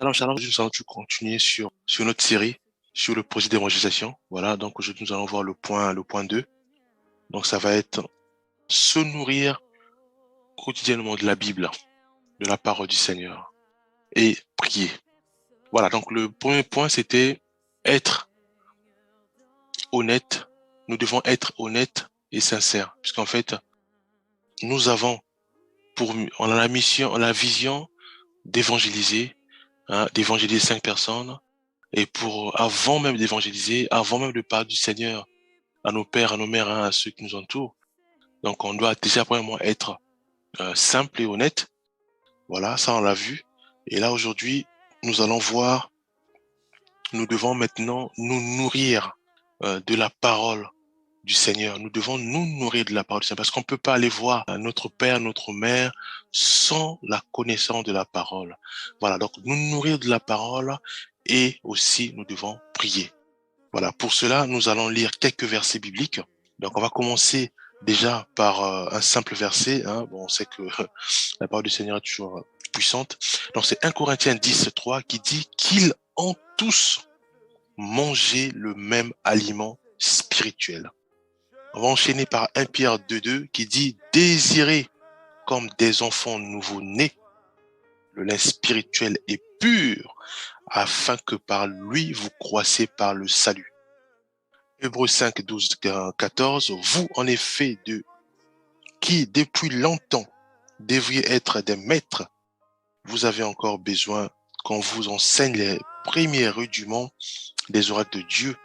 Shalom, nous allons continuer sur notre série, sur le projet d'évangélisation. Voilà, donc aujourd'hui nous allons voir le point 2. Donc ça va être se nourrir quotidiennement de la Bible, de la parole du Seigneur et prier. Voilà, donc le premier point c'était être honnête. Nous devons être honnêtes et sincères, puisqu'en fait, nous avons on a la mission, on a la vision d'évangéliser, d'évangéliser 5 personnes. Et avant même d'évangéliser, avant même de parler du Seigneur à nos pères, à nos mères, à ceux qui nous entourent. Donc, on doit déjà premièrement être simple et honnête. Voilà, ça on l'a vu. Et là, aujourd'hui, nous allons voir, nous devons maintenant nous nourrir de la parole du Seigneur. Nous devons nous nourrir de la parole du Seigneur parce qu'on ne peut pas aller voir notre père, notre mère sans la connaissance de la parole. Voilà, donc nous nourrir de la parole et aussi nous devons prier. Voilà, pour cela, nous allons lire quelques versets bibliques. Donc, on va commencer déjà par un simple verset. Bon, on sait que la parole du Seigneur est toujours puissante. Donc, c'est 1 Corinthiens 10:3 qui dit qu'ils ont tous mangé le même aliment spirituel. On va enchaîner par 1 Pierre 2:2 qui dit « Désirez comme des enfants nouveau-nés le lait spirituel et pur, afin que par lui vous croissiez par le salut. » Hébreux 5:12-14, vous en effet qui depuis longtemps devriez être des maîtres, vous avez encore besoin qu'on vous enseigne les premiers rudiments des oracles de Dieu.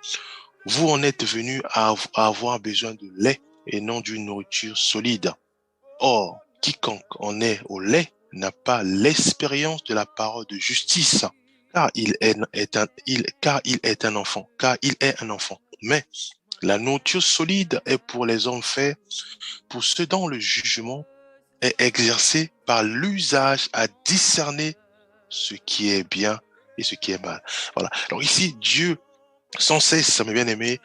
Vous en êtes venus à avoir besoin de lait et non d'une nourriture solide. Or, quiconque en est au lait n'a pas l'expérience de la parole de justice, car il est un enfant. Mais la nourriture solide est pour les hommes faits, pour ceux dont le jugement est exercé par l'usage à discerner ce qui est bien et ce qui est mal. Voilà. Alors ici, Dieu, sans cesse, mes bien-aimés,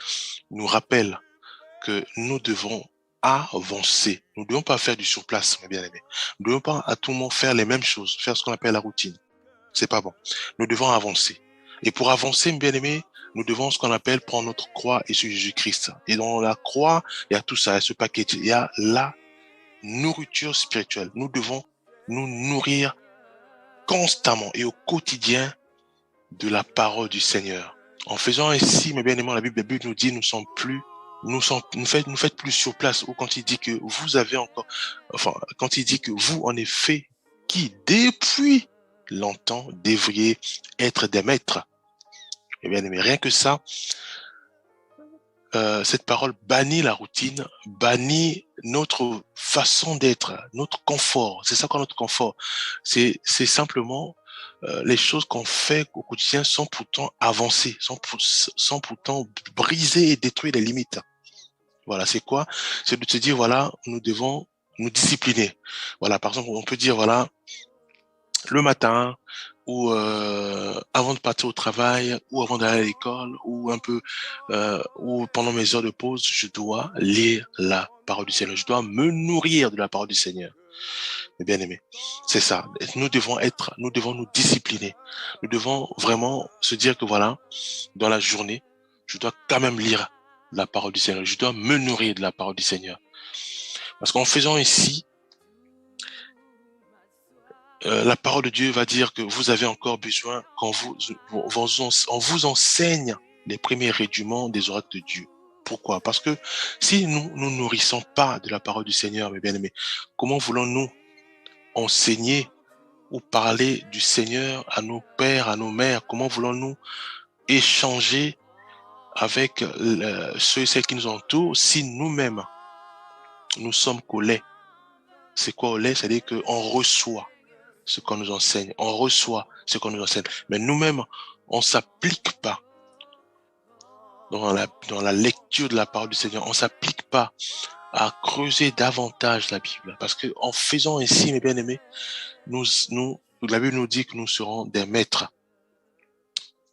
nous rappelle que nous devons avancer. Nous ne devons pas faire du surplace, mes bien-aimés. Nous ne devons pas à tout moment faire les mêmes choses, faire ce qu'on appelle la routine. C'est pas bon. Nous devons avancer. Et pour avancer, mes bien-aimés, nous devons ce qu'on appelle prendre notre croix et sur Jésus-Christ. Et dans la croix, il y a tout ça, il y a ce paquet, il y a la nourriture spirituelle. Nous devons nous nourrir constamment et au quotidien de la parole du Seigneur. En faisant ainsi, mes bien-aimés, la Bible nous dit, nous faites plus sur place, ou quand il dit que vous avez encore, quand il dit que vous, en effet, qui depuis longtemps devriez être des maîtres. Eh bien, mais rien que ça, cette parole bannit la routine, bannit notre façon d'être, notre confort. C'est ça quoi notre confort. C'est simplement les choses qu'on fait au quotidien sans pourtant avancer, sans pourtant briser et détruire les limites. Voilà, c'est quoi? C'est de se dire, voilà, nous devons nous discipliner. Voilà, par exemple, on peut dire, voilà, le matin, ou avant de partir au travail, ou avant d'aller à l'école, ou pendant mes heures de pause, je dois lire la parole du Seigneur. Je dois me nourrir de la parole du Seigneur. Mes bien-aimés, c'est ça. Nous devons nous discipliner. Nous devons vraiment se dire que voilà, dans la journée, je dois quand même lire la parole du Seigneur. Je dois me nourrir de la parole du Seigneur. Parce qu'en faisant ici, la parole de Dieu va dire que vous avez encore besoin qu'on on vous enseigne les premiers rudiments des oracles de Dieu. Pourquoi? Parce que si nous nous nourrissons pas de la parole du Seigneur, mes bien-aimés, comment voulons-nous enseigner ou parler du Seigneur à nos pères, à nos mères? Comment voulons-nous échanger avec ceux et celles qui nous entourent si nous-mêmes, nous sommes qu'au lait? C'est quoi au lait? C'est-à-dire qu'on reçoit ce qu'on nous enseigne, on reçoit ce qu'on nous enseigne, mais nous-mêmes, on s'applique pas dans la lecture de la parole du Seigneur, on s'applique pas à creuser davantage la Bible, parce que en faisant ainsi, mes bien-aimés, la Bible nous dit que nous serons des maîtres.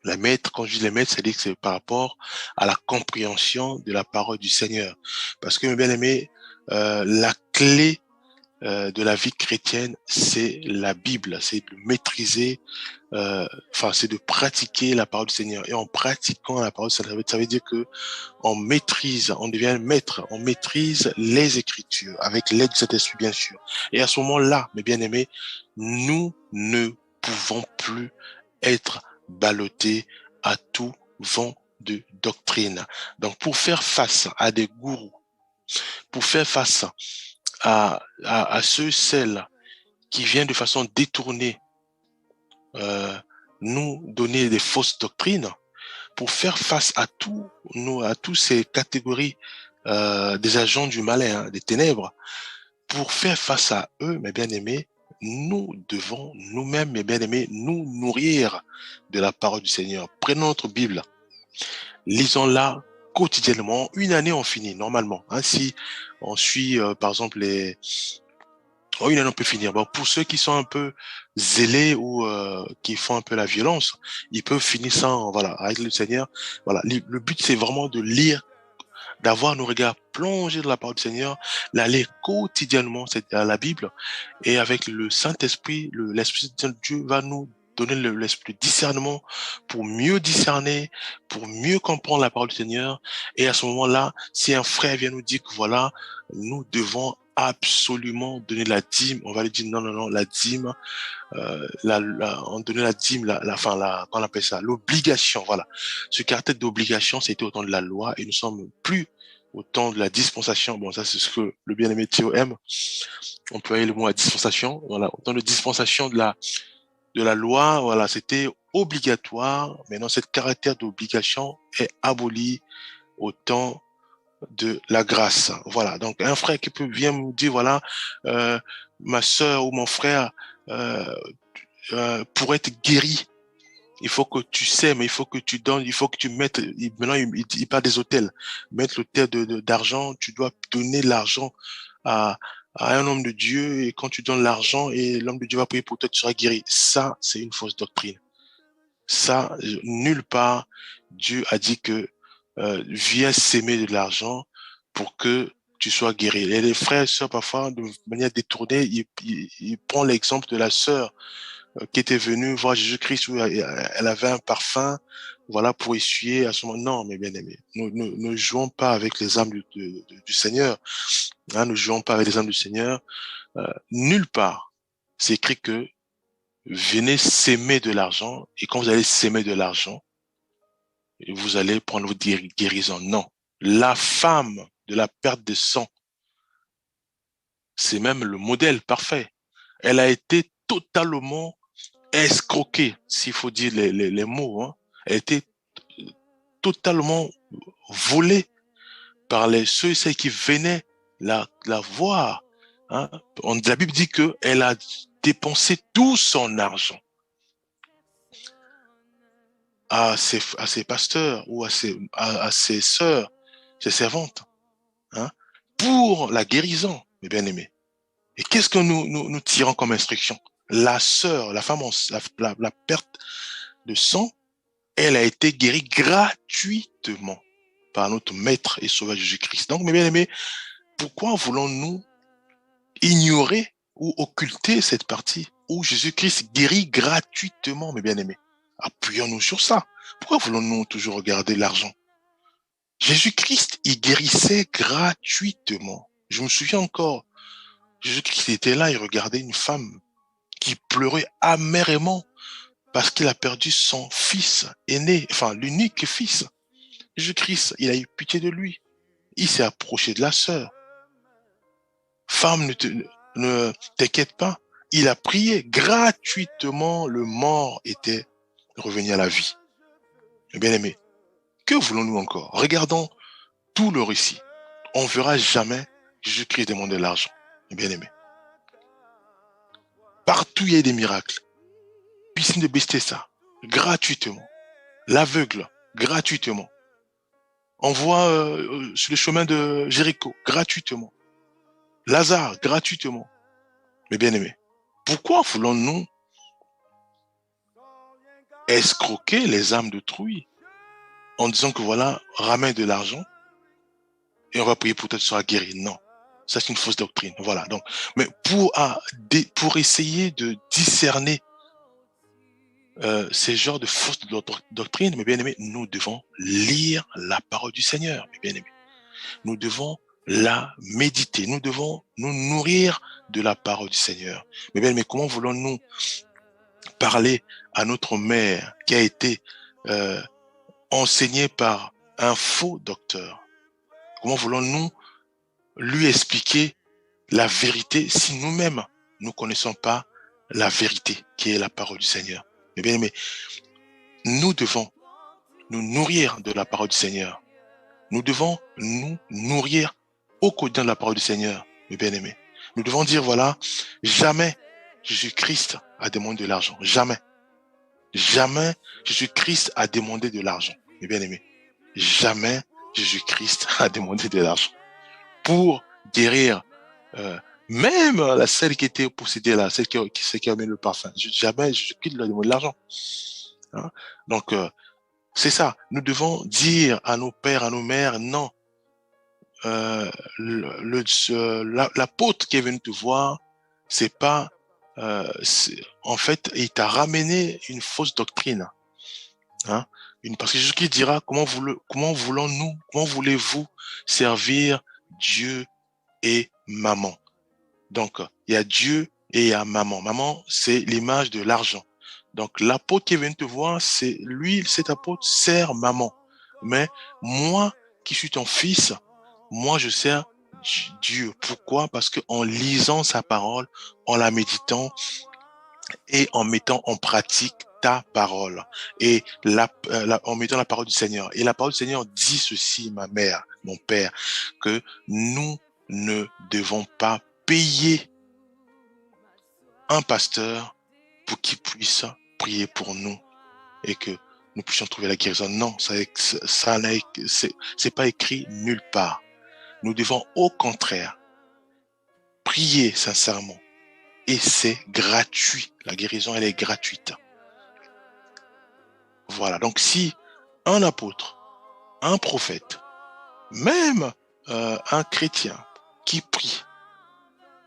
Les maîtres, quand je dis les maîtres, c'est-à-dire que c'est par rapport à la compréhension de la parole du Seigneur. Parce que, mes bien-aimés, la clé de la vie chrétienne, c'est la Bible, c'est de maîtriser, c'est de pratiquer la parole du Seigneur. Et en pratiquant la parole, ça veut dire que on maîtrise, on devient maître, on maîtrise les Écritures avec l'aide du Saint-Esprit, bien sûr. Et à ce moment-là, mes bien-aimés, nous ne pouvons plus être ballottés à tout vent de doctrine. Donc, pour faire face à des gourous, pour faire face à ceux, celles qui viennent de façon détournée nous donner des fausses doctrines, pour faire face à toutes ces catégories des agents du malin, des ténèbres, pour faire face à eux, mes bien-aimés, nous devons nous-mêmes, mes bien-aimés, nous nourrir de la parole du Seigneur. Prenons notre Bible, lisons-la quotidiennement. Une année, on finit normalement. Hein, si on suit, par exemple, une année, on peut finir. Bon, pour ceux qui sont un peu zélés ou qui font un peu la violence, ils peuvent finir sans, voilà, avec le Seigneur. Voilà, le but, c'est vraiment de lire, d'avoir nos regards plongés dans la parole du Seigneur, la lire quotidiennement, c'est la Bible, et avec le Saint-Esprit, l'Esprit de Dieu va nous donner l'esprit de discernement pour mieux discerner, pour mieux comprendre la parole du Seigneur. Et à ce moment-là, si un frère vient nous dire que voilà, nous devons absolument donner la dîme, on va lui dire non, non, non, la dîme, on donnait la dîme, qu'on appelle ça, l'obligation, voilà. Ce caractère d'obligation, c'était au temps de la loi et nous sommes plus au temps de la dispensation. Bon, ça, c'est ce que le bien-aimé Théo aime. On peut aller le mot à dispensation. Voilà, au temps de dispensation de la loi, voilà, c'était obligatoire. Maintenant, ce caractère d'obligation est aboli au temps de la grâce. Voilà. Donc, un frère qui peut bien me dire, voilà, ma sœur ou mon frère, pour être guéri, il faut que tu sèmes, il faut que tu donnes, il faut que tu mettes, maintenant il parle des hôtels, mettre l'hôtel d'argent, tu dois donner l'argent à, à un homme de Dieu et quand tu donnes l'argent et l'homme de Dieu va prier pour toi, tu seras guéri. Ça, c'est une fausse doctrine. Ça, nulle part, Dieu a dit que viens s'aimer de l'argent pour que tu sois guéri. Et les frères et sœurs, parfois, de manière détournée, ils prennent l'exemple de la sœur qui était venue voir Jésus-Christ où elle avait un parfum, voilà, pour essuyer à ce moment. Non, mes bien-aimés, nous ne jouons pas avec les âmes du Seigneur. Hein, ne jouons pas avec les âmes du Seigneur. Nulle part, c'est écrit que venez s'aimer de l'argent et quand vous allez s'aimer de l'argent, vous allez prendre votre guérison. Non. La femme de la perte de sang, c'est même le modèle parfait. Elle a été totalement escroquée, s'il faut dire les mots. Hein. Elle a été totalement volée par ceux et celles qui venaient la voir. Hein. La Bible dit qu'elle a dépensé tout son argent à ses pasteurs ou à ses sœurs, ses servantes, hein, pour la guérison, mes bien-aimés. Et qu'est-ce que nous tirons comme instruction? La sœur, la femme, la perte de sang, elle a été guérie gratuitement par notre Maître et Sauveur Jésus-Christ. Donc, mes bien-aimés, pourquoi voulons-nous ignorer ou occulter cette partie où Jésus-Christ guérit gratuitement, mes bien-aimés? Appuyons-nous sur ça. Pourquoi voulons-nous toujours regarder l'argent? Jésus-Christ, il guérissait gratuitement. Je me souviens encore, Jésus-Christ était là, il regardait une femme qui pleurait amèrement parce qu'il a perdu son fils aîné, enfin l'unique fils. Jésus-Christ, il a eu pitié de lui. Il s'est approché de la sœur. Femme, ne t'inquiète pas. Il a prié gratuitement. Le mort était revenu à la vie. Bien-aimé, que voulons-nous encore? Regardons tout le récit. On ne verra jamais Jésus-Christ demander l'argent. Bien-aimé. Partout, il y a des miracles. Piscine de Bethesda, gratuitement. L'aveugle, gratuitement. On voit sur le chemin de Jéricho, gratuitement. Lazare, gratuitement. Mais bien aimé, pourquoi voulons-nous escroquer les âmes d'autrui en disant que voilà, ramène de l'argent et on va prier pour toi, tu seras guéri? Non. Ça, c'est une fausse doctrine. Voilà. Donc, mais pour essayer de discerner ces genres de fausses doctrines, mes bien-aimés, nous devons lire la parole du Seigneur, mes bien-aimés. Nous devons la méditer. Nous devons nous nourrir de la parole du Seigneur. Mes bien-aimés, comment voulons-nous parler à notre mère qui a été enseignée par un faux docteur? Comment voulons-nous lui expliquer la vérité si nous-mêmes nous connaissons pas la vérité qui est la parole du Seigneur? Mais bien aimé, nous devons nous nourrir de la parole du Seigneur. Nous devons nous nourrir au quotidien de la parole du Seigneur, mes bien-aimés. Nous devons dire, voilà, jamais Jésus-Christ a demandé de l'argent. Jamais. Jamais Jésus-Christ a demandé de l'argent, mes bien-aimés. Jamais Jésus-Christ a demandé de l'argent. Pour guérir même celle qui était possédée là, celle qui a mis le parfum. Jamais Jésus-Christ lui a demandé de l'argent. Hein? Donc, c'est ça. Nous devons dire à nos pères, à nos mères, non. L'apôtre qui est venu te voir, c'est pas... en fait, il t'a ramené une fausse doctrine. Hein? Parce que Jésus-Christ dira, comment voulez-vous servir Dieu et maman? Donc, il y a Dieu et il y a maman. Maman, c'est l'image de l'argent. Donc, l'apôtre qui est venu te voir, c'est lui, cet apôtre sert maman. Mais moi, qui suis ton fils, moi, je sers Dieu. Pourquoi? Parce que en lisant sa parole, en la méditant et en mettant en pratique ta parole et en mettant la parole du Seigneur. Et la parole du Seigneur dit ceci, ma mère, mon père, que nous ne devons pas payer un pasteur pour qu'il puisse prier pour nous et que nous puissions trouver la guérison. Non, c'est pas écrit nulle part. Nous devons au contraire prier sincèrement et c'est gratuit. La guérison, elle est gratuite. Voilà. Donc, si un apôtre, un prophète, même un chrétien qui prie,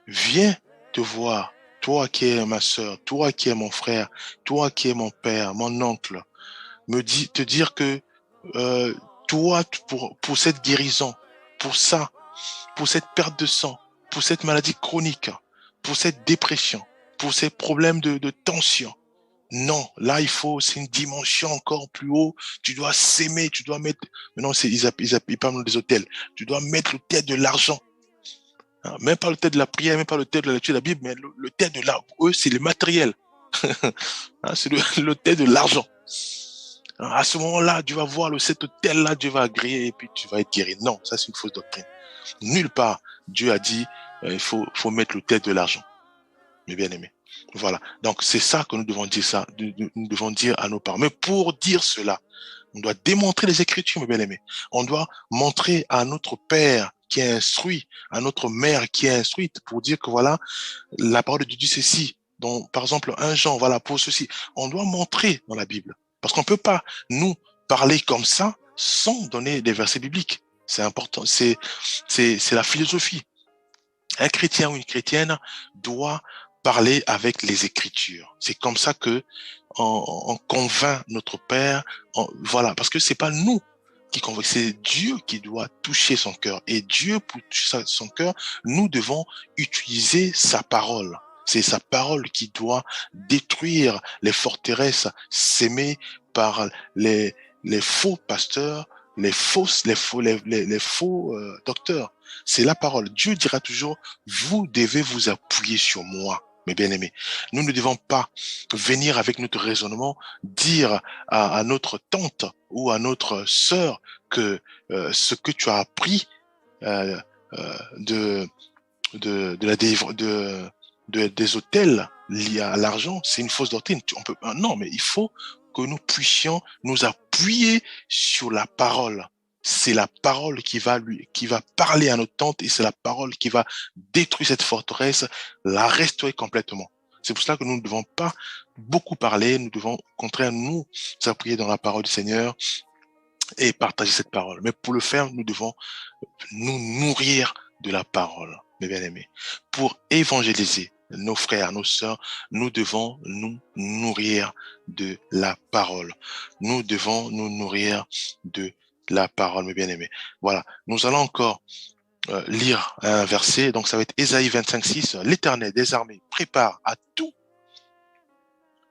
vient te voir, toi qui es ma sœur, toi qui es mon frère, toi qui es mon père, mon oncle, te dire que toi, pour cette guérison, pour ça, pour cette perte de sang, pour cette maladie chronique, pour cette dépression, pour ces problèmes de tension, non, là, c'est une dimension encore plus haut. Tu dois s'aimer, tu dois mettre, maintenant, ils parlent des hôtels. Tu dois mettre le thé de l'argent. Hein, même pas le thé de la prière, même pas le thé de la lecture de la Bible, mais le thé de l'argent. Eux, c'est le matériel. Hein, c'est le thé de l'argent. Hein, à ce moment-là, tu vas voir cet hôtel-là, Dieu va agréer et puis tu vas être guéri. Non, ça, c'est une fausse doctrine. Nulle part, Dieu a dit, il faut mettre le thé de l'argent. Mes bien-aimés. Voilà. Donc, c'est ça que nous devons dire ça. Nous devons dire à nos parents. Mais pour dire cela, on doit démontrer les Écritures, mes bien-aimés. On doit montrer à notre père qui est instruit, à notre mère qui est instruite pour dire que voilà, la parole de Dieu, c'est ceci. Donc, par exemple, 1 Jean, voilà, pour ceci. On doit montrer dans la Bible. Parce qu'on peut pas nous parler comme ça sans donner des versets bibliques. C'est important. C'est la philosophie. Un chrétien ou une chrétienne doit parler avec les Écritures. C'est comme ça que on convainc notre Père. Voilà, parce que c'est pas nous qui convainc, c'est Dieu qui doit toucher son cœur. Et Dieu, pour toucher son cœur, nous devons utiliser sa parole. C'est sa parole qui doit détruire les forteresses sémées par les faux pasteurs, les faux docteurs. C'est la parole. Dieu dira toujours, vous devez vous appuyer sur moi, mes bien-aimés. Nous ne devons pas venir avec notre raisonnement, dire à notre tante ou à notre sœur que ce que tu as appris de des hôtels liés à l'argent, c'est une fausse doctrine. Non, mais il faut que nous puissions nous appuyer sur la parole. C'est la parole qui va parler à notre tante et c'est la parole qui va détruire cette forteresse, la restaurer complètement. C'est pour cela que nous ne devons pas beaucoup parler, nous devons au contraire nous appuyer dans la parole du Seigneur et partager cette parole. Mais pour le faire, nous devons nous nourrir de la parole. mes bien-aimés, pour évangéliser nos frères, nos sœurs, nous devons nous nourrir de la parole. Nous devons nous nourrir de la parole, mes bien-aimés. Voilà, nous allons encore lire un verset, donc ça va être Ésaïe 25:6. L'Éternel des armées prépare à tous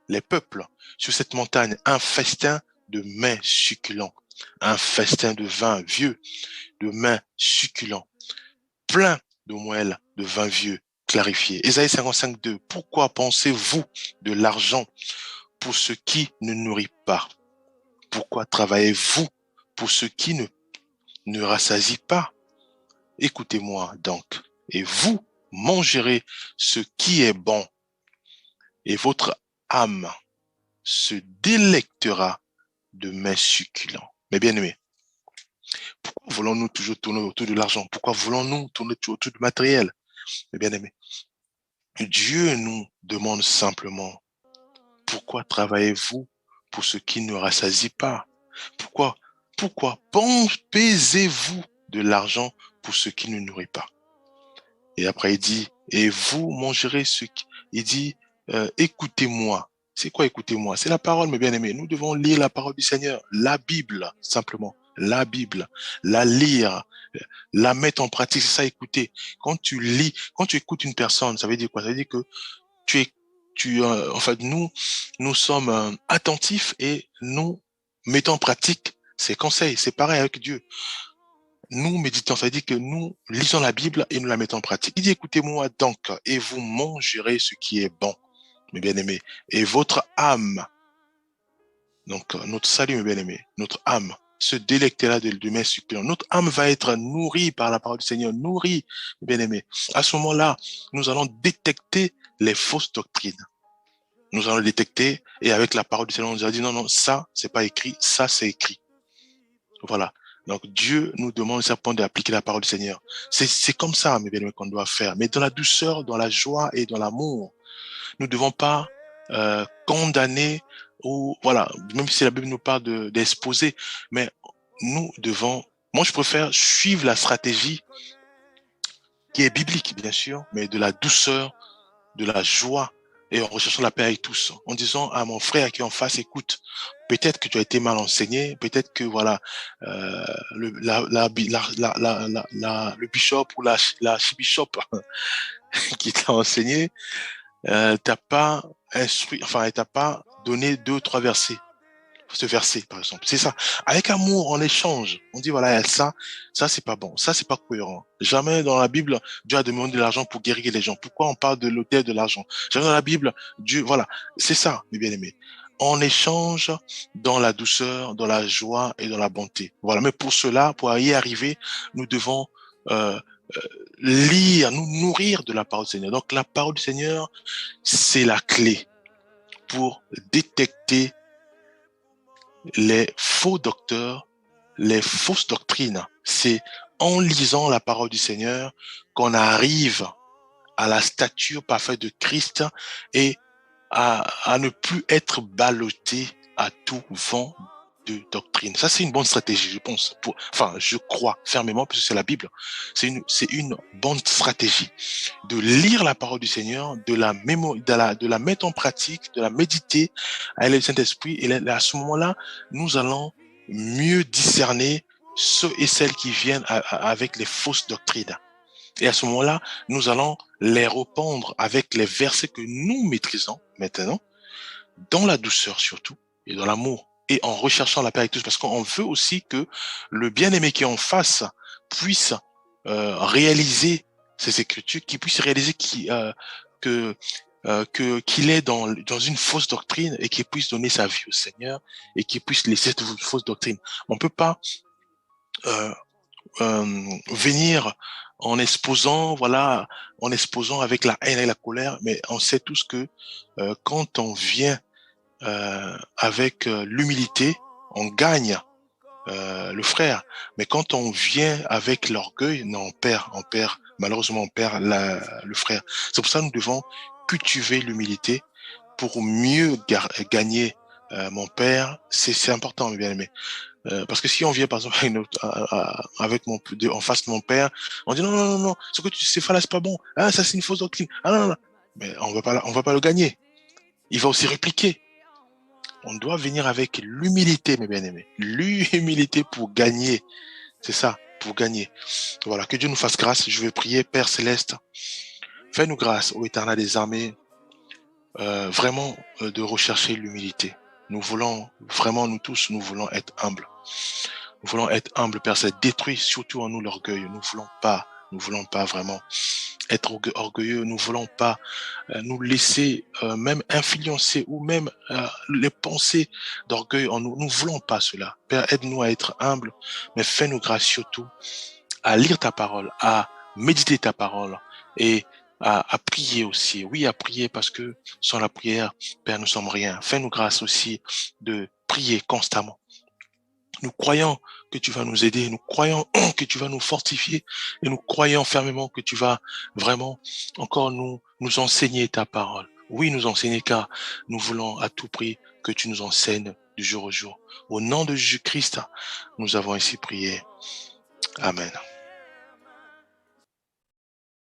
les peuples sur cette montagne un festin de mets succulents, un festin de vin vieux, de mets succulents, plein de moelle de vin vieux clarifié. Ésaïe 55:2. Pourquoi pensez-vous de l'argent pour ce qui ne nourrit pas? Pourquoi travaillez-vous pour ce qui ne rassasie pas? Écoutez-moi donc, et vous mangerez ce qui est bon, et votre âme se délectera de mets succulents. Mais bien aimés, pourquoi voulons-nous toujours tourner autour de l'argent? Pourquoi voulons-nous tourner autour du matériel? Mais bien aimés, Dieu nous demande simplement, pourquoi travaillez-vous pour ce qui ne rassasie pas? Pourquoi pesez-vous de l'argent pour ce qui ne nourrit pas? Et après, il dit, et vous mangerez ce qui... Il dit, écoutez-moi. C'est quoi écoutez-moi? C'est la parole, mes bien-aimés. Nous devons lire la parole du Seigneur, la Bible, simplement. La Bible, la lire, la mettre en pratique, c'est ça, écouter. Quand tu lis, quand tu écoutes une personne, ça veut dire quoi? Ça veut dire que en fait, nous sommes attentifs et nous mettons en pratique ses conseils. C'est pareil avec Dieu. Nous méditons, ça veut dire que nous lisons la Bible et nous la mettons en pratique. Il dit, écoutez-moi donc, et vous mangerez ce qui est bon, mes bien-aimés, et votre âme, donc notre salut, mes bien-aimés, notre âme se délectera de mes succulents. Notre âme va être nourrie par la parole du Seigneur, nourrie, mes bien-aimés. À ce moment-là, nous allons détecter les fausses doctrines. Nous allons le détecter et avec la parole du Seigneur, on nous a dit non, ça, c'est pas écrit, ça, c'est écrit. Voilà. Donc Dieu nous demande simplement d'appliquer la parole du Seigneur. C'est comme ça, mes bien-aimés, qu'on doit faire. Mais dans la douceur, dans la joie et dans l'amour. Nous ne devons pas condamner ou voilà, même si la Bible nous parle d'exposer, mais nous devons. Moi, je préfère suivre la stratégie qui est biblique, bien sûr, mais de la douceur, de la joie et en recherchant la paix avec tous, en disant à mon frère qui est en face, écoute, peut-être que tu as été mal enseigné, peut-être que voilà, le bishop ou l'archibishop qui t'a enseigné, t'as pas instruit, enfin, elle t'a pas donné 2 ou 3 versets. Ce verset, par exemple. C'est ça. Avec amour, on échange. On dit, voilà, ça, c'est pas bon. Ça, c'est pas cohérent. Jamais dans la Bible, Dieu a demandé de l'argent pour guérir les gens. Pourquoi on parle de l'autel de l'argent? Jamais dans la Bible, Dieu, voilà. C'est ça, mes bien-aimés. On échange dans la douceur, dans la joie et dans la bonté. Voilà. Mais pour cela, pour y arriver, nous devons, euh, lire, nous nourrir de la parole du Seigneur. Donc, la parole du Seigneur, c'est la clé pour détecter les faux docteurs, les fausses doctrines. C'est en lisant la parole du Seigneur qu'on arrive à la stature parfaite de Christ et à ne plus être ballotté à tout vent de doctrine. Ça, c'est une bonne stratégie, je pense. Je crois fermement, puisque c'est la Bible. C'est une bonne stratégie de lire la parole du Seigneur, de la mettre en pratique, de la méditer avec le Saint-Esprit. Et à ce moment-là, nous allons mieux discerner ceux et celles qui viennent avec les fausses doctrines. Et à ce moment-là, nous allons les répondre avec les versets que nous maîtrisons maintenant, dans la douceur surtout, et dans l'amour, et en recherchant la paix avec tous, parce qu'on veut aussi que le bien-aimé qui est en face puisse réaliser ces écritures, qu'il puisse réaliser qu'il est dans une fausse doctrine et qu'il puisse donner sa vie au Seigneur et qu'il puisse laisser cette fausse doctrine. On peut pas venir en exposant, voilà, en exposant avec la haine et la colère, mais on sait tous que quand on vient avec l'humilité, on gagne le frère. Mais quand on vient avec l'orgueil, non, malheureusement, on perd le frère. C'est pour ça que nous devons cultiver l'humilité pour mieux gagner mon père. C'est important, mes bien-aimés. Parce que si on vient, par exemple, avec en face de mon père, on dit non, non, non, non, ce que tu sais faire là, c'est pas bon. Ah, ça, c'est une fausse doctrine. Ah, non, non, non. Mais on va pas le gagner. Il va aussi répliquer. On doit venir avec l'humilité, mes bien-aimés. L'humilité pour gagner. C'est ça, pour gagner. Voilà, que Dieu nous fasse grâce. Je vais prier, Père Céleste. Fais-nous grâce, ô Éternel des armées, vraiment de rechercher l'humilité. Nous voulons, vraiment, nous tous, nous voulons être humbles. Nous voulons être humbles, Père. C'est détruit surtout en nous l'orgueil. Nous voulons pas vraiment être orgueilleux. Nous voulons pas nous laisser même influencer ou même les pensées d'orgueil en nous. Nous voulons pas cela. Père, aide-nous à être humbles, mais fais-nous grâce surtout à lire ta parole, à méditer ta parole et à prier aussi. Oui, à prier parce que sans la prière, Père, nous sommes rien. Fais-nous grâce aussi de prier constamment. Nous croyons que tu vas nous aider, nous croyons que tu vas nous fortifier et nous croyons fermement que tu vas vraiment encore nous enseigner ta parole. Oui, nous enseigner car nous voulons à tout prix que tu nous enseignes du jour au jour. Au nom de Jésus-Christ, nous avons ainsi prié. Amen.